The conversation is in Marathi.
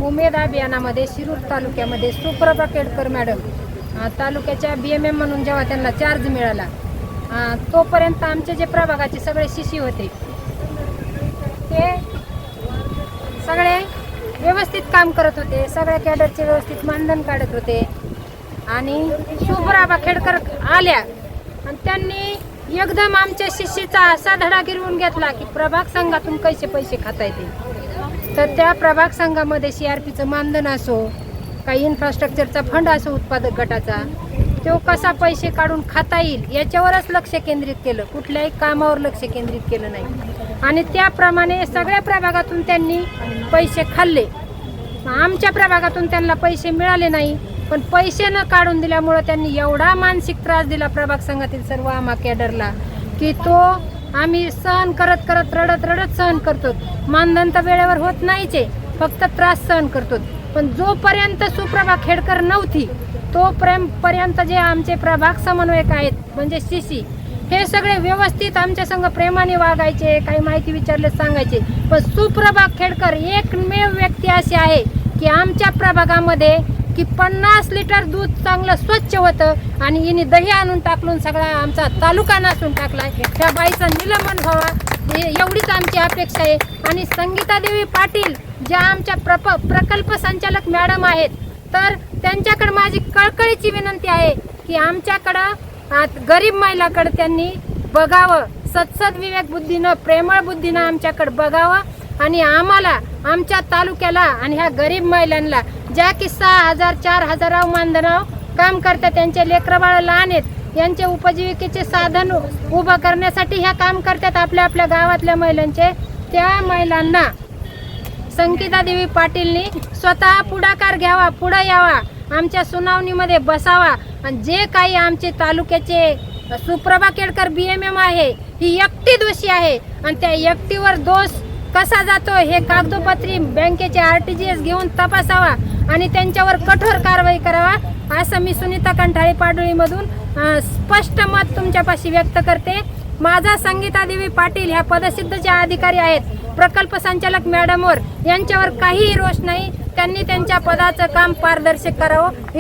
उमेद अभियानामध्ये शिरूर तालुक्यामध्ये सुप्रभा केडकर मॅडम तालुक्याच्या BMM म्हणून जेव्हा त्यांना चार्ज मिळाला तोपर्यंत आमचे जे प्रभागाचे सगळे शिशी होते ते सगळे व्यवस्थित काम करत होते, सगळ्या कॅडरचे व्यवस्थित मानधन काढत होते आणि सुप्रभा केडकर आल्या आणि त्यांनी एकदम आमच्या शिष्येचा असा धडा गिरवून घेतला की प्रभाग संघातून कैसे पैसे खाता येते। तर त्या प्रभाग संघामध्ये CRPचं मानधन असो, काही इन्फ्रास्ट्रक्चरचा फंड असो उत्पादक गटाचा, तो कसा पैसे काढून खाता येईल याच्यावरच लक्ष केंद्रित केलं, कुठल्याही कामावर लक्ष केंद्रित केलं नाही आणि त्याप्रमाणे सगळ्या प्रभागातून त्यांनी पैसे खाल्ले। आमच्या प्रभागातून त्यांना पैसे मिळाले नाही, पण पैसे न काढून दिल्यामुळे त्यांनी एवढा मानसिक त्रास दिला प्रभाग संघातील सर्व आम्हा कॅडरला की तो आम्ही सहन करत रडत सहन करतो। मानधन तर वेळेवर होत नाहीचे, फक्त त्रास सहन करतो। पण जोपर्यंत सुप्रभा केडकर नव्हती तोपर्यंत जे आमचे प्रभाग समन्वयक आहेत म्हणजे शिशी हे सगळे व्यवस्थित आमच्या संघ प्रेमाने वागायचे, काही माहिती विचारले सांगायचे। पण सुप्रभा केडकर एकमेव व्यक्ती अशी आहे की आमच्या प्रभागामध्ये की 50 लिटर दूध चांगलं स्वच्छ होतं आणि हिने दही आणून टाकून सगळा आमचा तालुका नासून टाकलाय। त्या बाईचं निलंबन व्हावा एवढीच आमची अपेक्षा आहे। आणि संगीता देवी पाटील ज्या आमच्या प्रकल्प संचालक मॅडम आहेत, तर त्यांच्याकडे माझी कळकळीची विनंती आहे की आमच्याकडं गरीब महिलाकडे त्यांनी बघावं, सत्सद विवेक बुद्धीनं प्रेमळ बुद्धीनं आमच्याकडे बघावं आणि आम्हाला आमच्या तालुक्याला आणि ह्या गरीब महिलांना ज्या की 6,000 4,000 मानधनाव काम करतात, त्यांचे लेकरं बाळ लहान आहेत, यांचे उपजीविकेचे साधन उभं करण्यासाठी ह्या काम करतात आपल्या आपल्या गावातल्या महिलांचे, त्या महिलांना संगीता देवी पाटीलनी स्वतः पुढाकार घ्यावा, पुढे यावा, आमच्या सुनावणीमध्ये बसावा आणि जे काही आमचे तालुक्याचे सुप्रभा केडकर BMM आहे ही एकटी दोषी आहे आणि त्या एकटीवर दोष कसा जातो हे कागदोपत्री बँकेचे RTGS घेऊन तपासावा आणि त्यांच्यावर कठोर कारवाई करावा असं मी सुनीता कंठाळे पाडळीमधून स्पष्ट मत तुमच्यापाशी व्यक्त करते। माझा संगीता देवी पाटील ह्या पदसिद्ध जे अधिकारी आहेत प्रकल्प संचालक मॅडमवर यांच्यावर काहीही रोष नाही, त्यांनी त्यांच्या पदाचं काम पारदर्शक करावं।